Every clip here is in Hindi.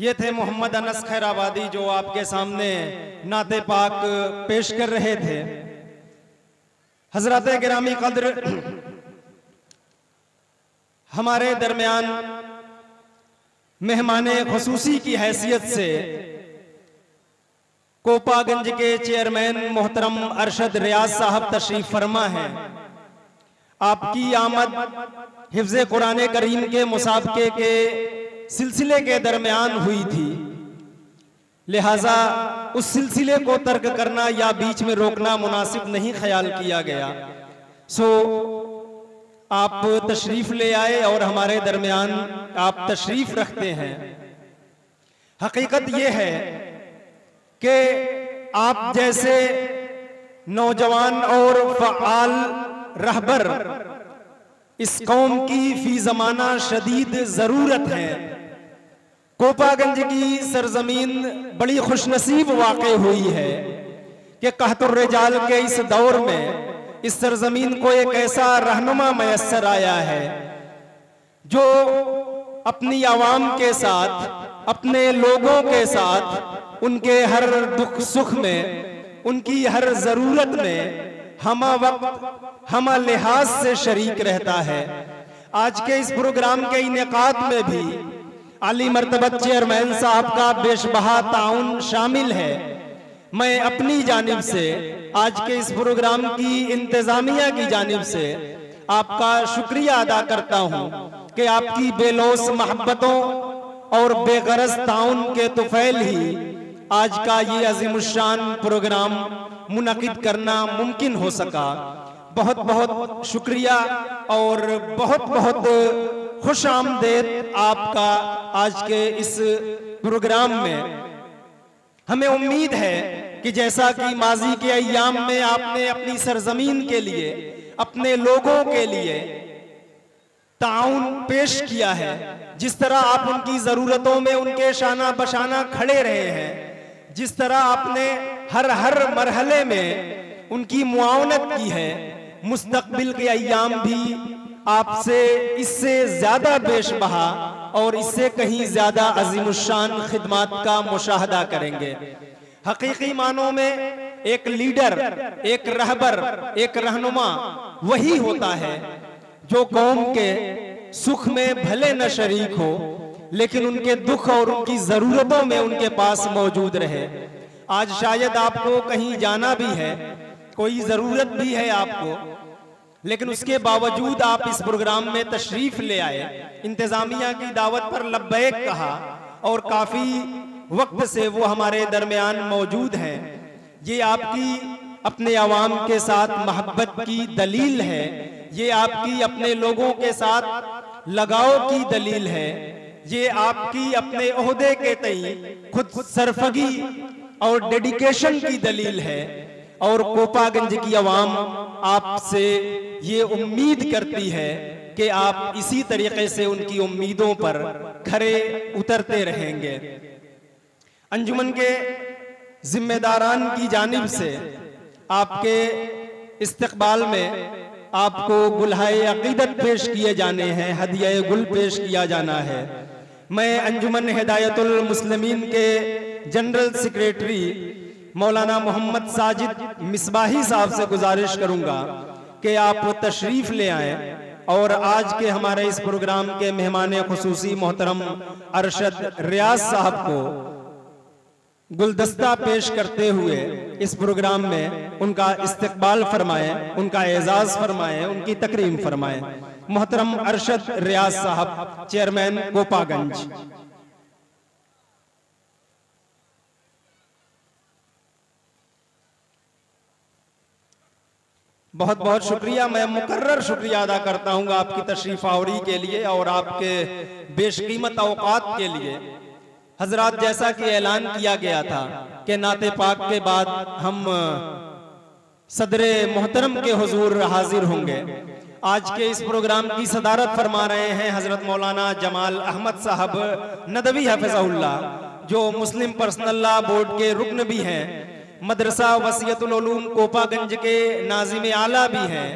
ये थे मोहम्मद अनस खैराबादी जो आपके सामने नाते पाक पेश कर रहे थे। हजरत गिरामी कद्र हमारे दरमियान मेहमाने खुसूसी की हैसियत से कोपागंज के चेयरमैन मोहतरम अरशद रियाज साहब तशरीफ फरमा है। आपकी आमद हिफ्ज़े कुरान करीम के मुसाबके के सिलसिले के दरमियान हुई थी, लिहाजा उस सिलसिले को तर्क करना या बीच में रोकना मुनासिब नहीं ख्याल किया गया। सो आप तशरीफ ले आए और हमारे दरमियान आप तशरीफ रखते हैं। हकीकत यह है कि आप जैसे नौजवान और फ़आल रहबर इस कौम की फी ज़माना शदीद ज़रूरत है। कोपागंज की सरजमीन बड़ी खुशनसीब वाक़े हुई है कि कहतुर रिजाल के इस दौर में इस सरजमीन को एक ऐसा रहनुमा मैसर आया है जो अपनी आवाम के साथ, अपने लोगों के साथ, उनके हर दुख सुख में, उनकी हर ज़रूरत में हमा वक्त हमा लिहाज से शरीक रहता है। आज के इस प्रोग्राम के इनेकाद में भी आली मर्तबत चेयरमैन साहब का बेशबहा ताउन शामिल है। मैं अपनी जानिब से आज के इस प्रोग्राम की इंतजामिया की जानिब से आपका शुक्रिया अदा करता हूं कि आपकी बेलौस मोहब्बतों और बेगरज ताउन के तुफैल ही आज का ये अजीमुशान प्रोग्राम मुनक़िद करना मुमकिन हो सका। बहुत बहुत शुक्रिया और बहुत बहुत खुश आमदेद आपका आज के इस प्रोग्राम में। हमें उम्मीद है कि जैसा कि माजी के अय्याम में आपने अपनी सरजमीन के लिए, अपने लोगों के लिए ताउन पेश किया है, जिस तरह आप उनकी ज़रूरतों में उनके शाना बशाना खड़े रहे हैं, जिस तरह आपने हर मरहले में उनकी मुआवनत की है, मुस्तकबिल के अय्याम भी आपसे इससे ज्यादा बेशबहा और इससे कहीं ज्यादा अजीमुशान खिदमात का मुशाहदा करेंगे। हकीकी मानों में एक लीडर, एक रहबर, एक रहनुमा वही होता है जो कौम के सुख में भले न शरीक हो लेकिन उनके दुख और उनकी जरूरतों में उनके पास मौजूद रहे। आज शायद आपको कहीं जाना भी है, कोई जरूरत भी है आपको, लेकिन उसके बावजूद आप इस प्रोग्राम में तशरीफ ले आए, इंतजामिया की दावत पर लब्बैक कहा और काफी वक्त से वो हमारे दरमियान मौजूद हैं। ये आपकी अपने अवाम के साथ मोहब्बत की दलील है, ये आपकी अपने लोगों के साथ लगाव की दलील है, ये आपकी अपने ओहदे के तई खुद सरफगी और डेडिकेशन की दलील है। और कोपागंज की आवाम आपसे ये उम्मीद करती है कि आप इसी तरीके से उनकी उम्मीदों पर खरे उतरते रहेंगे। अंजुमन के जिम्मेदारान की जानिब से आपके इस्तकबाल में आपको गुलहाए अकीदत पेश किए जाने हैं, हदिया गुल पेश किया जाना है। मैं अंजुमन हिदायतुल मुस्लिमीन के जनरल सेक्रेटरी मौलाना मोहम्मद साजिद मिसबाही साहब से गुजारिश करूंगा कि आप तशरीफ ले आएं और आज के हमारे इस प्रोग्राम के मेहमान खुसूसी मोहतरम अरशद रियाज साहब को गुलदस्ता पेश करते हुए इस प्रोग्राम में उनका इस्तकबाल फरमाएं, उनका एजाज फरमाएं, उनकी तकरीम फरमाएं। मोहतरम अरशद रियाज साहब, चेयरमैन कोपागंज। बहुत बहुत शुक्रिया। मैं मुकर्रर शुक्रिया अदा करता हूँ आपकी तशरीफ आवरी के लिए और आपके बेशकीमत औकात के लिए। हजरात, जैसा कि ऐलान किया गया था कि नाते पाक के बाद हम सदरे मोहतरम के हुजूर हाजिर होंगे। आज के इस प्रोग्राम की सदारत फरमा रहे हैं हजरत मौलाना जमाल अहमद साहब नदवी हफिज़हुल्लाह, जो मुस्लिम पर्सनल लॉ बोर्ड के रुकन भी हैं, मदरसा वसीयतुल उलूम कोपागंज के नाज़िम आला भी हैं,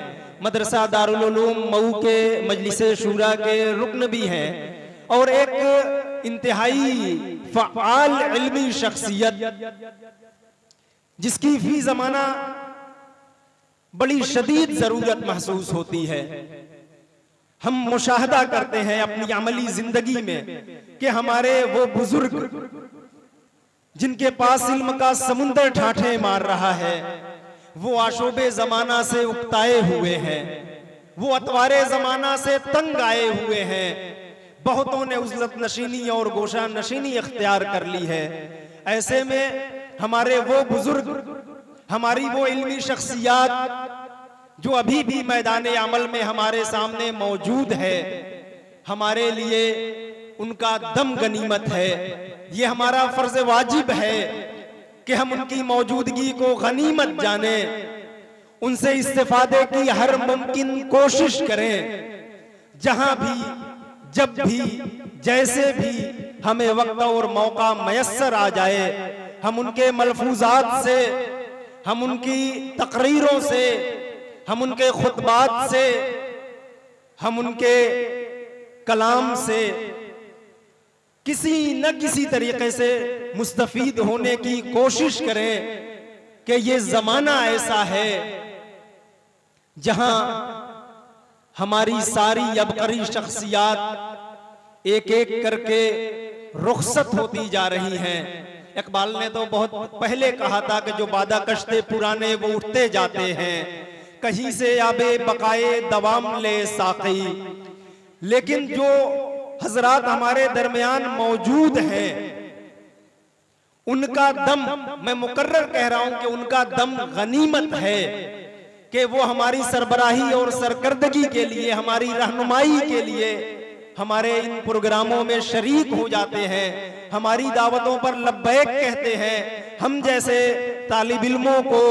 मदरसा दारुल उलूम मऊ के मजलिस शूरा के रुकन भी हैं और एक इंतहाई फ़आल इल्मी शख्सियत, जिसकी फी ज़माना बड़ी शदीद ज़रूरत महसूस होती है। हम मुशाहदा करते हैं अपनी अमली जिंदगी में कि हमारे वो बुजुर्ग जिनके पास इल्म का समुंदर ठाठे मार रहा है, वो आशोबे ज़माना से उकताए हुए हैं, वो अतवारे ज़माना से तंग आए हुए हैं। बहुतों ने उज़लत नशीनी और गोशा नशीनी इख्तियार कर ली है। ऐसे में हमारे वो बुजुर्ग, हमारी वो इल्मी शख्सियात जो अभी भी मैदान अमल में हमारे सामने मौजूद है, हमारे लिए उनका दम गनीमत है। ये हमारा फर्ज वाजिब है कि हम उनकी मौजूदगी को गनीमत जाने, उनसे इस्तेफादे की हर मुमकिन कोशिश करें। जहां भी, जब भी, जैसे भी हमें वक्त और मौका मयस्सर आ जाए, हम उनके मलफूजात से, हम उनकी तकरीरों से, हम उनके खुतबात से, हम उनके कलाम से किसी न किसी तरीके से मुस्तफीद होने की कोशिश करें कि ये जमाना ऐसा है जहां हमारी सारी अबकरी शख्सियात एक एक करके रुखसत होती जा रही हैं। इकबाल ने तो बहुत पहले कहा था कि जो बादा कश्ते पुराने वो उठते जाते हैं, कहीं से आबे बकाए दवाम ले साकी। लेकिन जो हजरात हमारे दरमियान मौजूद हैं, उनका दम, मैं मुकर्रर कह रहा हूं कि उनका दम गनीमत है कि वो हमारी सरबराही और सरकर्दगी के लिए, हमारी रहनुमाई के लिए हमारे इन प्रोग्रामों में शरीक हो जाते हैं, हमारी दावतों पर लब्बैक कहते हैं। हम जैसे तालिब इल्मों को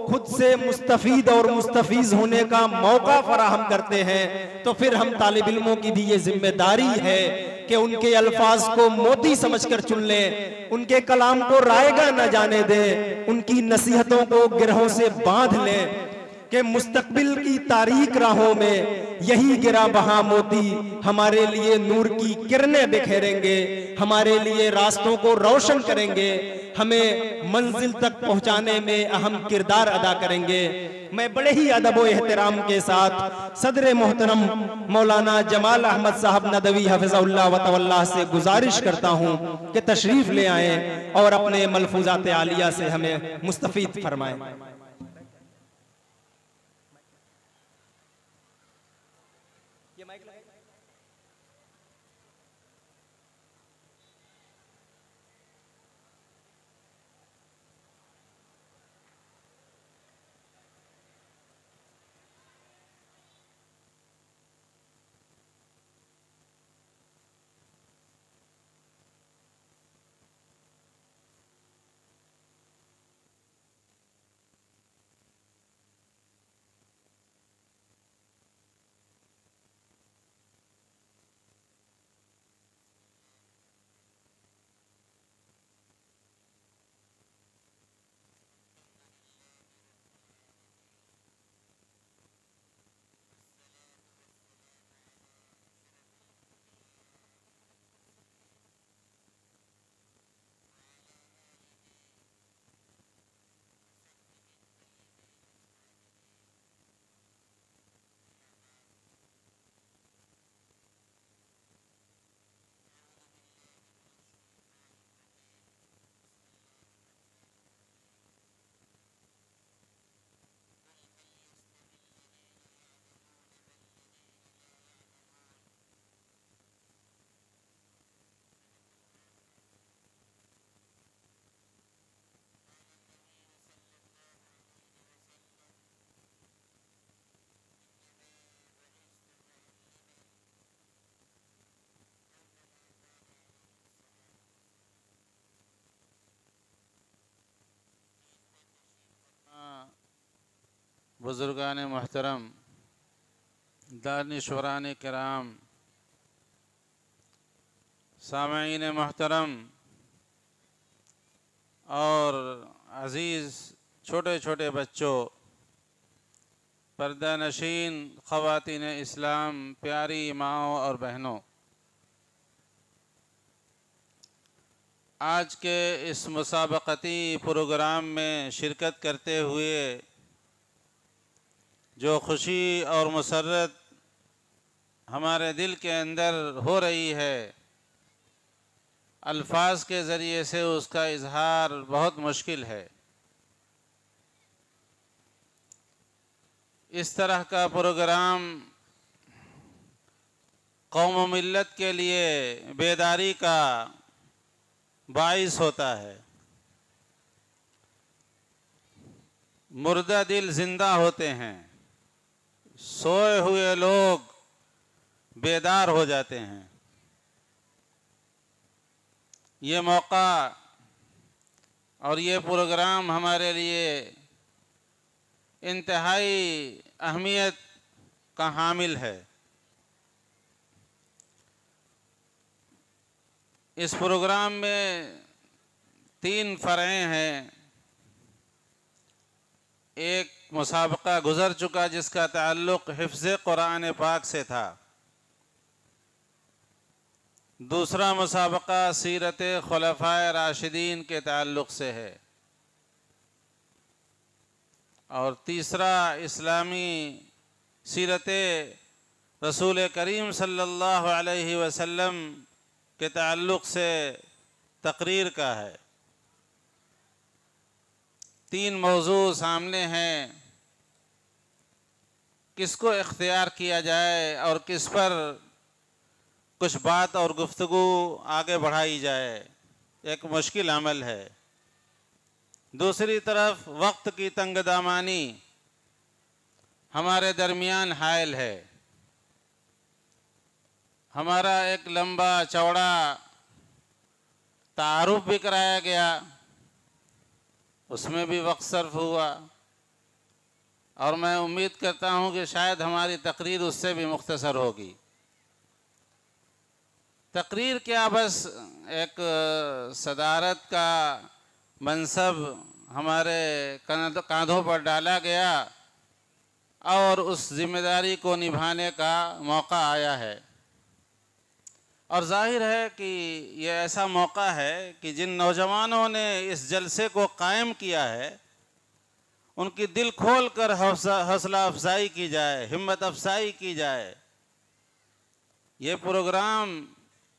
खुद से मुस्तफीद और मुस्तफीज होने का मौका फराहम करते हैं, तो फिर हम तालिब इल्मों की भी ये जिम्मेदारी है कि उनके अल्फाज को मोती समझकर चुन लें, उनके कलाम को रायगा न जाने दें, उनकी नसीहतों को गिरहों से बांध लें कि मुस्तकबिल की तारीक राहों में यही गिरा बहा मोती हमारे लिए नूर की किरणें बिखेरेंगे, हमारे लिए रास्तों को रोशन करेंगे, हमें मंजिल तक पहुंचाने में अहम किरदार अदा करेंगे। मैं बड़े ही अदब व एहतराम के साथ सदर मोहतरम मौलाना जमाल अहमद साहब नदवी हफिज़हुल्लाह व तवल्लाह से गुजारिश करता हूं कि तशरीफ ले आए और अपने मलफूजात आलिया से हमें मुस्तफीद फरमाएं। बुजुर्गान मोहतरम, दानिशवरान किराम, सामईन मोहतरम और अज़ीज़ छोटे छोटे बच्चों, पर्दा नशीन ख़वातीन इस्लाम, प्यारी माओं और बहनों, आज के इस मुसाबक़ती प्रोग्राम में शिरकत करते हुए जो खुशी और मसरत हमारे दिल के अंदर हो रही है, अल्फाज के ज़रिए से उसका इजहार बहुत मुश्किल है। इस तरह का प्रोग्राम कौम व मिल्लत के लिए बेदारी का बाइस होता है। मुर्दा दिल जिंदा होते हैं, सोए हुए लोग बेदार हो जाते हैं। ये मौका और ये प्रोग्राम हमारे लिए इंतहाई अहमियत का हामिल है। इस प्रोग्राम में 3 फ़रएँ हैं। एक मुसाबका गुज़र चुका जिसका ताल्लुक़ हिफ्ज़ कुरान पाक से था। दूसरा मुसाबका सीरत खुलफ़ाए राशिदीन के ताल्लुक़ से है और तीसरा इस्लामी सीरत रसूल करीम सल्लल्लाहु अलैहि वसल्लम के ताल्लुक़ से तकरीर का है। 3 मौजू सामने हैं, किसको इख्तियार किया जाए और किस पर कुछ बात और गुफ्तगू आगे बढ़ाई जाए, एक मुश्किल अमल है। दूसरी तरफ वक्त की तंगदामानी हमारे दरमियान हायल है। हमारा एक लंबा चौड़ा तारुफ भी कराया गया, उसमें भी वक्त सर्फ हुआ और मैं उम्मीद करता हूं कि शायद हमारी तकरीर उससे भी मुख्तसर होगी। तकरीर क्या, बस एक सदारत का मनसब हमारे कांधों पर डाला गया और उस जिम्मेदारी को निभाने का मौका आया है। और जाहिर है कि ये ऐसा मौका है कि जिन नौजवानों ने इस जलसे को कायम किया है उनकी दिल खोल कर हौसला अफजाई की जाए, हिम्मत अफजाई की जाए। ये प्रोग्राम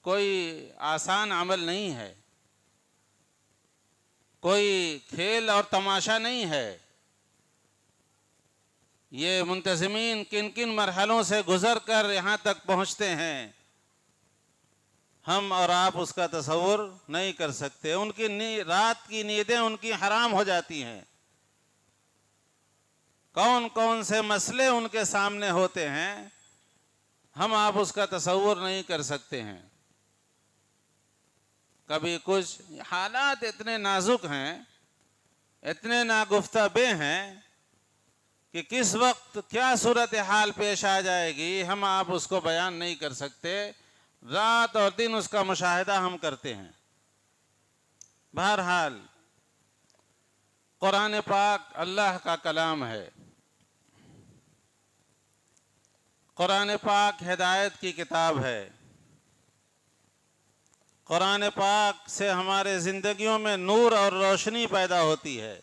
कोई आसान अमल नहीं है, कोई खेल और तमाशा नहीं है। ये मुंतज़मीन किन किन मरहलों से गुज़र कर यहाँ तक पहुँचते हैं, हम और आप उसका तसव्वुर नहीं कर सकते। उनकी रात की नींदें उनकी हराम हो जाती हैं। कौन कौन से मसले उनके सामने होते हैं, हम आप उसका तसव्वुर नहीं कर सकते हैं। कभी कुछ हालात इतने नाजुक हैं, इतने नागुफ्ताबे हैं कि किस वक्त क्या सूरत हाल पेश आ जाएगी हम आप उसको बयान नहीं कर सकते। रात और दिन उसका मुशाहिदा हम करते हैं। बहरहाल कुरान पाक अल्लाह का कलाम है। कुरान पाक हिदायत की किताब है। कुरान पाक से हमारे ज़िंदगियों में नूर और रोशनी पैदा होती है।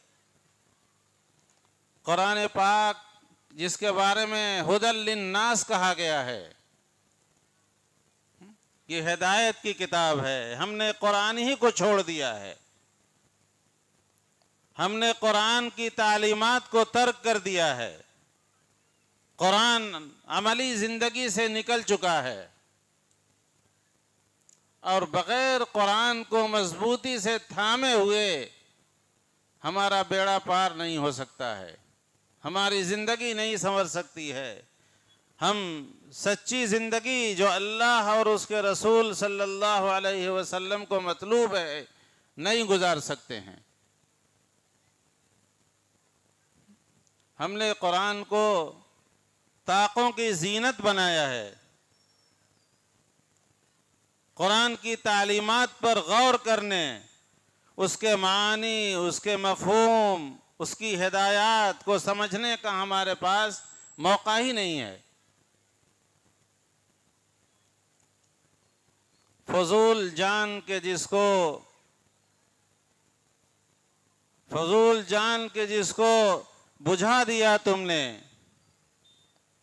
कुरान पाक जिसके बारे में हुदल लिन्नास कहा गया है, ये हिदायत की किताब है। हमने कुरान ही को छोड़ दिया है, हमने कुरान की तालीमात को तर्क कर दिया है। कुरान अमली ज़िंदगी से निकल चुका है और बग़ैर कुरान को मजबूती से थामे हुए हमारा बेड़ा पार नहीं हो सकता है, हमारी ज़िंदगी नहीं संवर सकती है। हम सच्ची ज़िंदगी जो अल्लाह और उसके रसूल सल्लल्लाहु अलैहि वसल्लम को मतलूब है नहीं गुजार सकते हैं। हमने कुरान को ताक़ों की ज़ीनत बनाया है। कुरान की तालीमात पर गौर करने, उसके मानी, उसके मफ़हूम, उसकी हिदायत को समझने का हमारे पास मौका ही नहीं है। फजूल जान के जिसको फजूल जान के जिसको बुझा दिया तुमने,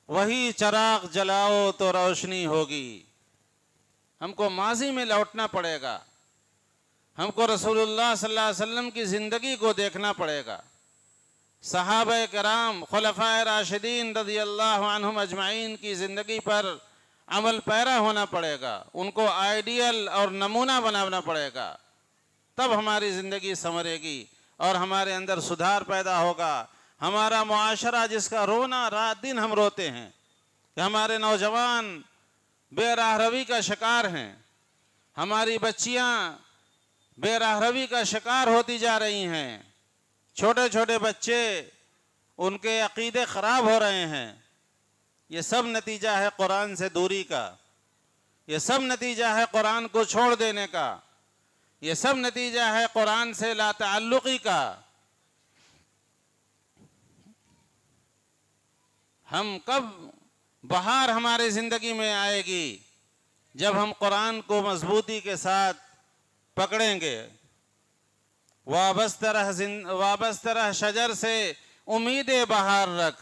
वही चिराग जलाओ तो रोशनी होगी। हमको माजी में लौटना पड़ेगा, हमको रसूलुल्लाह सल्लल्लाहु अलैहि वसल्लम की ज़िंदगी को देखना पड़ेगा। सहाबा कराम खुलफाए राशिदीन रज़ियल्लाहु अन्हुम अजमाइन की ज़िंदगी पर अमल पैरा होना पड़ेगा, उनको आइडियल और नमूना बनाना पड़ेगा, तब हमारी ज़िंदगी संवरेगी और हमारे अंदर सुधार पैदा होगा। हमारा मुआशरा जिसका रोना रात दिन हम रोते हैं कि हमारे नौजवान बेराहरवी का शिकार हैं, हमारी बच्चियां बेराहरवी का शिकार होती जा रही हैं, छोटे छोटे बच्चे उनके अकीदे ख़राब हो रहे हैं। ये सब नतीजा है कुरान से दूरी का, ये सब नतीजा है कुरान को छोड़ देने का, ये सब नतीजा है कुरान से लाताल्लुक़ी का। हम कब बहार हमारे ज़िंदगी में आएगी जब हम कुरान को मजबूती के साथ पकड़ेंगे। वाबस्तरह शजर से उम्मीदें बहार रख।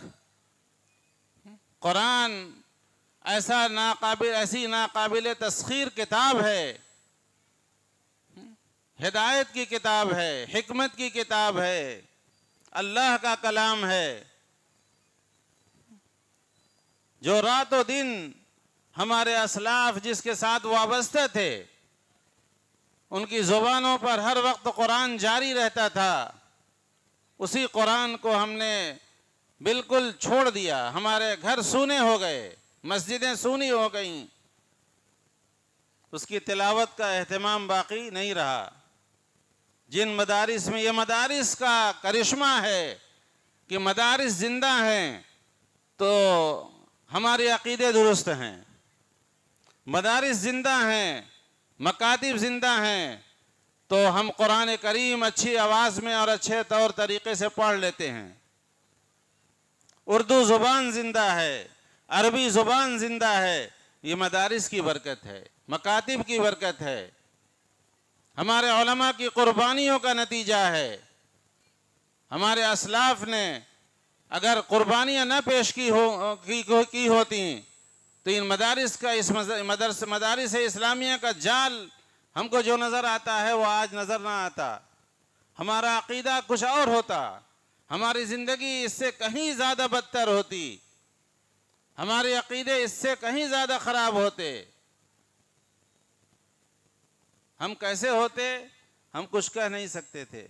कुरान ऐसी नाकाबिल तस्खीर किताब है, हिदायत की किताब है, हिकमत की किताब है, अल्लाह का कलाम है, जो रातों दिन हमारे असलाफ जिसके साथ वाबस्ते थे उनकी ज़ुबानों पर हर वक्त कुरान जारी रहता था। उसी कुरान को हमने बिल्कुल छोड़ दिया, हमारे घर सूने हो गए, मस्जिदें सूनी हो गईं, उसकी तिलावत का एहतमाम बाकी नहीं रहा। जिन मदारिस में, ये मदारिस का करिश्मा है कि मदारिस जिंदा हैं तो हमारे अकीदे दुरुस्त हैं, मदारिस जिंदा हैं, मकातिब जिंदा हैं, तो हम कुरान करीम अच्छी आवाज़ में और अच्छे तौर तरीक़े से पढ़ लेते हैं। उर्दू ज़ुबान ज़िंदा है, अरबी ज़ुबान ज़िंदा है, ये मदारिस की बरकत है, मकातिब की बरकत है, हमारे उलमा की कुर्बानियों का नतीजा है। हमारे असलाफ ने अगर कुर्बानियाँ न पेश की होती तो इन मदारिस का, इस मदारिस इस्लामिया का जाल हमको जो नज़र आता है वो आज नज़र ना आता। हमारा अकीदा कुछ और होता, हमारी ज़िंदगी इससे कहीं ज़्यादा बदतर होती, हमारे अकीदे इससे कहीं ज़्यादा ख़राब होते। हम कैसे होते हम कुछ कह नहीं सकते थे।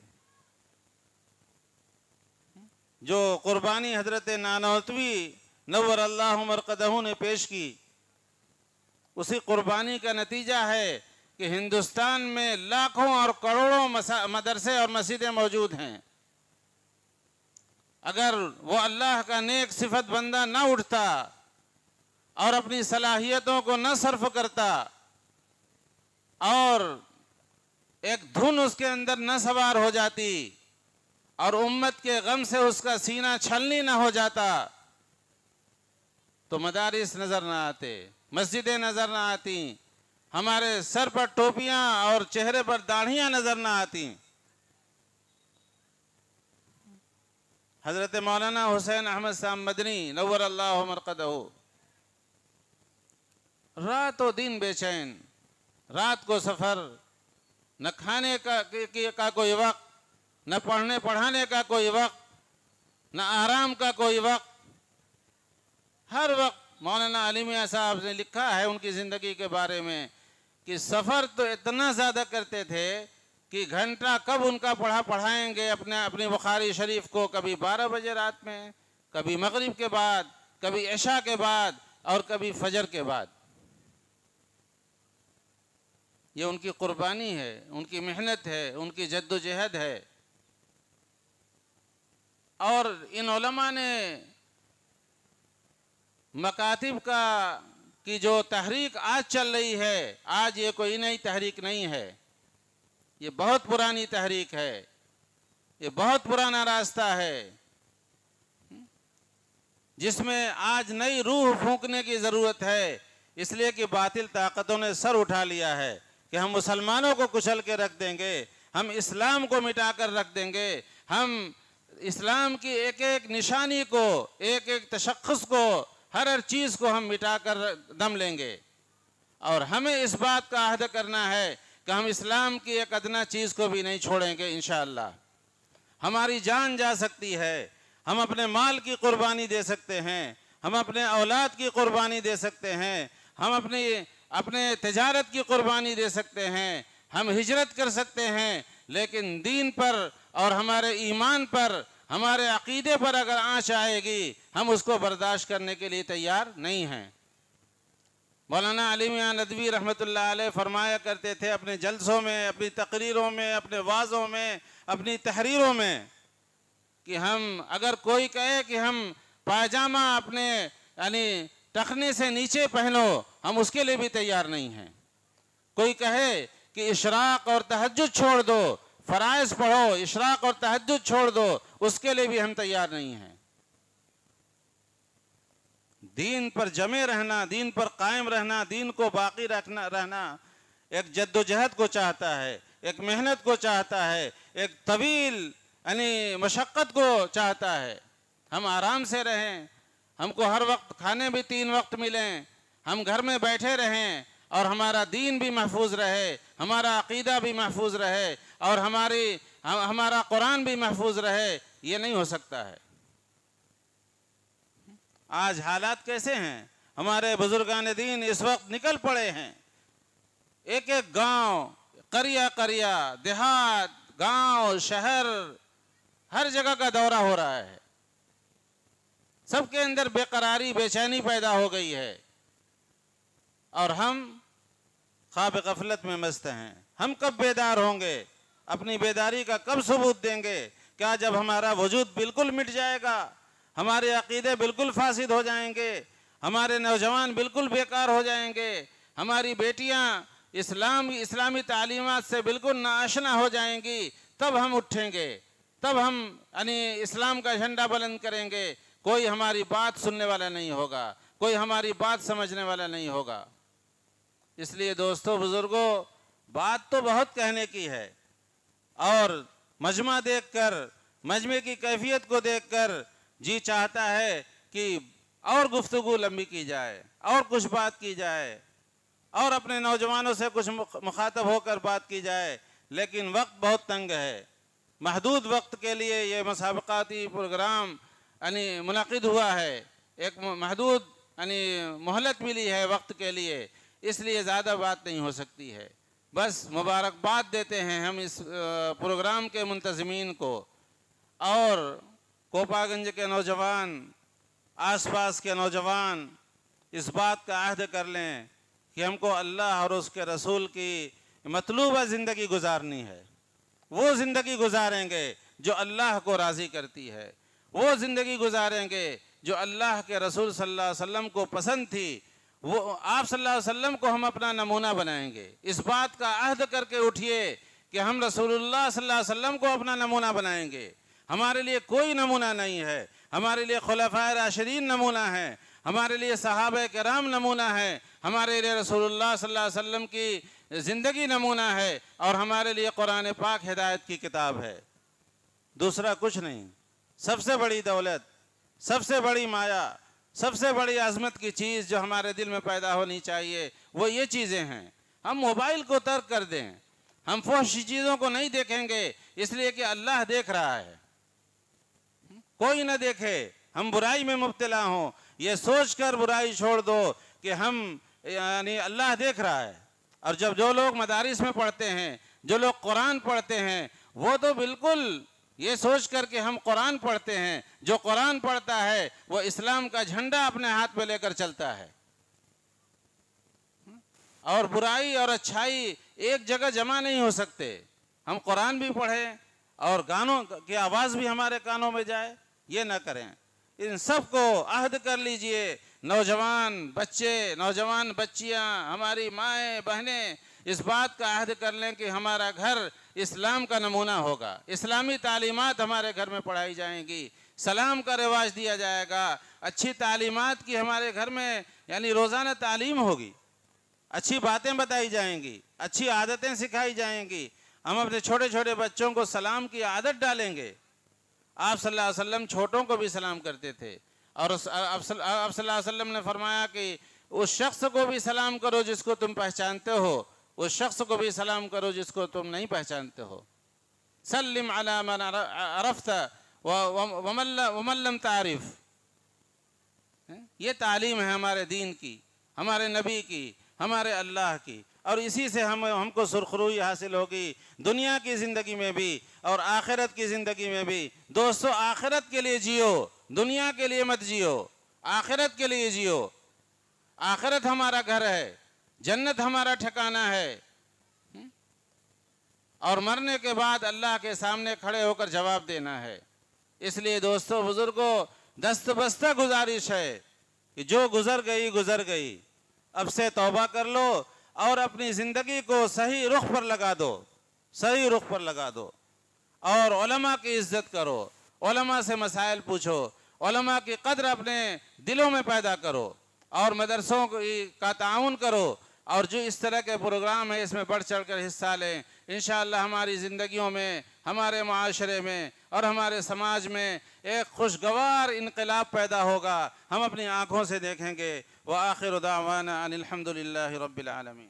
जो कुर्बानी हज़रत नानौतवी नव्वर अल्लाहु मरक़दहू ने पेश की, उसी कुर्बानी का नतीजा है कि हिंदुस्तान में लाखों और करोड़ों मदरसे और मस्जिदें मौजूद हैं। अगर वो अल्लाह का नेक सिफत बंदा न उठता और अपनी सलाहियतों को न सर्फ करता और एक धुन उसके अंदर न सवार हो जाती और उम्मत के गम से उसका सीना छलनी न हो जाता, तो मदारिस नज़र न आते, मस्जिदें नज़र न आती, हमारे सर पर टोपियां और चेहरे पर दाढ़ियां नज़र न आती। हज़रत मौलाना हुसैन अहमद साहब मदनी नव्वर अल्लाहु मरक़दहू रातों दिन बेचैन, रात को सफ़र, न खाने का कोई वक्त, न पढ़ने पढ़ाने का कोई वक्त, न आराम का कोई वक्त, हर वक्त। मौलाना अली मियाँ साहब ने लिखा है उनकी ज़िंदगी के बारे में कि सफ़र तो इतना ज़्यादा करते थे कि घंटा कब उनका पढ़ाएंगे अपनी बुखारी शरीफ को, कभी 12 बजे रात में, कभी मगरिब के बाद, कभी इशा के बाद और कभी फजर के बाद। ये उनकी कुर्बानी है, उनकी मेहनत है, उनकी जद्दोजहद है। और इन उलमा ने मकातिब की जो तहरीक आज चल रही है, आज ये कोई नई तहरीक नहीं है, ये बहुत पुरानी तहरीक है, ये बहुत पुराना रास्ता है जिसमें आज नई रूह फूंकने की ज़रूरत है। इसलिए कि बातिल ताकतों ने सर उठा लिया है कि हम मुसलमानों को कुचल के रख देंगे, हम इस्लाम को मिटा कर रख देंगे, हम इस्लाम की एक एक निशानी को, एक एक तशख़्ख़ुस को, हर चीज़ को हम मिटा कर दम लेंगे। और हमें इस बात का अहद करना है कि हम इस्लाम की एक अदना चीज़ को भी नहीं छोड़ेंगे इंशाअल्लाह। हमारी जान जा सकती है, हम अपने माल की कुर्बानी दे सकते हैं, हम अपने औलाद की कुर्बानी दे सकते हैं, हम अपने तिजारत की कुर्बानी दे सकते हैं, हम हिजरत कर सकते हैं, लेकिन दीन पर और हमारे ईमान पर, हमारे अकीदे पर अगर आँच आएगी, हम उसको बर्दाश्त करने के लिए तैयार नहीं हैं। मौलाना अली मियां नदवी रहमतुल्लाह अलैह फरमाया करते थे अपने जलसों में, अपनी तकरीरों में, अपने वाज़ों में, अपनी तहरीरों में, कि हम अगर कोई कहे कि हम पायजामा अपने यानी टखने से नीचे पहनो, हम उसके लिए भी तैयार नहीं हैं। कोई कहे कि इशराक और तहज्जुद छोड़ दो, फ़राइज़ पढ़ो, इशराक और तहज्जुद छोड़ दो, उसके लिए भी हम तैयार नहीं हैं। दीन पर जमे रहना, दीन पर कायम रहना, दीन को बाकी रहना एक जद्दोजहद को चाहता है, एक मेहनत को चाहता है, एक तवील यानी मशक्क़त को चाहता है। हम आराम से रहें, हमको हर वक्त खाने भी 3 वक्त मिलें, हम घर में बैठे रहें और हमारा दीन भी महफूज रहे, हमारा अकीदा भी महफूज रहे और हमारा कुरान भी महफूज रहे, ये नहीं हो सकता है। आज हालात कैसे हैं? हमारे बुजुर्गान दीन इस वक्त निकल पड़े हैं, एक एक गांव, करिया करिया, देहात, गांव, शहर, हर जगह का दौरा हो रहा है। सबके अंदर बेकरारी, बेचैनी पैदा हो गई है और हम ख्वाब गफलत में मस्त हैं। हम कब बेदार होंगे? अपनी बेदारी का कब सबूत देंगे? क्या जब हमारा वजूद बिल्कुल मिट जाएगा, हमारे अकीदे बिल्कुल फासिद हो जाएंगे, हमारे नौजवान बिल्कुल बेकार हो जाएंगे, हमारी बेटियां इस्लामी तालीमात से बिल्कुल नाआशना हो जाएंगी, तब हम उठेंगे, तब हम यानी इस्लाम का झंडा बुलंद करेंगे। कोई हमारी बात सुनने वाला नहीं होगा, कोई हमारी बात समझने वाला नहीं होगा। इसलिए दोस्तों, बुजुर्गों, बात तो बहुत कहने की है और मजमा देखकर, मजमे की कैफियत को देखकर जी चाहता है कि और गुफ्तगू लंबी की जाए, और कुछ बात की जाए, और अपने नौजवानों से कुछ मुखातब होकर बात की जाए, लेकिन वक्त बहुत तंग है। महदूद वक्त के लिए ये मुसाबकाती प्रोग्राम यानी मुनक़िद हुआ है, एक महदूद यानी मोहलत मिली है वक्त के लिए, इसलिए ज़्यादा बात नहीं हो सकती है। बस मुबारकबाद देते हैं हम इस प्रोग्राम के मुंतज़मीन को, और कोपागंज के नौजवान, आसपास के नौजवान इस बात का अहद कर लें कि हमको अल्लाह और उसके रसूल की मतलूबा ज़िंदगी गुजारनी है। वो ज़िंदगी गुजारेंगे जो अल्लाह को राज़ी करती है, वो ज़िंदगी गुजारेंगे जो अल्लाह के रसूल सल्लल्लाहु अलैहि वसल्लम को पसंद थी, वो आप सल्लल्लाहु अलैहि वसल्लम को हम अपना नमूना बनाएंगे। इस बात का अहद करके उठिए कि हम रसूलुल्लाह सल्लल्लाहु अलैहि वसल्लम को अपना नमूना बनाएंगे। हमारे लिए कोई नमूना नहीं है, हमारे लिए खुलफाए राशिदीन नमूना है, हमारे लिए सहाबा किराम नमूना है, हमारे लिए रसूलुल्लाह सल्लल्लाहु अलैहि वसल्लम की ज़िंदगी नमूना है, और हमारे लिए कुरान पाक हिदायत की किताब है। दूसरा कुछ नहीं। सबसे बड़ी दौलत, सबसे बड़ी माया, सबसे बड़ी अज़मत की चीज़ जो हमारे दिल में पैदा होनी चाहिए वो ये चीज़ें हैं। हम मोबाइल को तर्क कर दें, हम फहशी चीज़ों को नहीं देखेंगे, इसलिए कि अल्लाह देख रहा है, कोई ना देखे, हम बुराई में मुब्तला हों, ये सोचकर बुराई छोड़ दो कि हम यानी अल्लाह देख रहा है। और जब जो लोग मदारिस में पढ़ते हैं, जो लोग कुरान पढ़ते हैं, वो तो बिल्कुल ये सोच कर कि हम कुरान पढ़ते हैं, जो कुरान पढ़ता है वो इस्लाम का झंडा अपने हाथ में लेकर चलता है। और बुराई और अच्छाई एक जगह जमा नहीं हो सकते। हम कुरान भी पढ़ें और गानों की आवाज़ भी हमारे कानों में जाए, ये ना करें। इन सब को अहद कर लीजिए, नौजवान बच्चे, नौजवान बच्चियां, हमारी माएँ बहनें इस बात का अहद कर लें कि हमारा घर इस्लाम का नमूना होगा, इस्लामी तालीमात हमारे घर में पढ़ाई जाएंगी, सलाम का रिवाज दिया जाएगा, अच्छी तालीमात की हमारे घर में यानी रोज़ाना तालीम होगी, अच्छी बातें बताई जाएंगी, अच्छी आदतें सिखाई जाएंगी। हम अपने छोटे छोटे बच्चों को सलाम की आदत डालेंगे, आप सल्लल्लाहु अलैहि वसल्लम छोटों को भी सलाम करते थे। और आप सल्लल्लाहु अलैहि वसल्लम ने फरमाया कि उस शख्स को भी सलाम करो जिसको तुम पहचानते हो, उस शख्स को भी सलाम करो जिसको तुम नहीं पहचानते हो। सल्लिम अला मन अरफ्ता वमन लम तारिफ। ये तालीम है हमारे दीन की, हमारे नबी की, हमारे अल्लाह की। और इसी से हमको सुरखरुई हासिल होगी दुनिया की ज़िंदगी में भी और आखिरत की ज़िंदगी में भी। दोस्तों, आखिरत के लिए जियो, दुनिया के लिए मत जियो, आखिरत के लिए जियो। आखिरत हमारा घर है, जन्नत हमारा ठिकाना है, और मरने के बाद अल्लाह के सामने खड़े होकर जवाब देना है। इसलिए दोस्तों, बुजुर्गों, दस्तबस्ता गुजारिश है कि जो गुजर गई, अब से तौबा कर लो और अपनी ज़िंदगी को सही रुख पर लगा दो, सही रुख पर लगा दो। और उलमा की इज़्ज़त करो, उलमा से मसाइल पूछो, उलमा की कद्र अपने दिलों में पैदा करो और मदरसों का ताउन करो। और जो इस तरह के प्रोग्राम है इसमें बढ़ चढ़ कर हिस्सा लें। इंशाअल्लाह हमारी ज़िंदगियों में, हमारे माशरे में और हमारे समाज में एक खुशगवार इनकलाब पैदा होगा, हम अपनी आँखों से देखेंगे। व आखिर दावाना अनिल हम्दुलिल्लाहि रब्बिल आलमीन।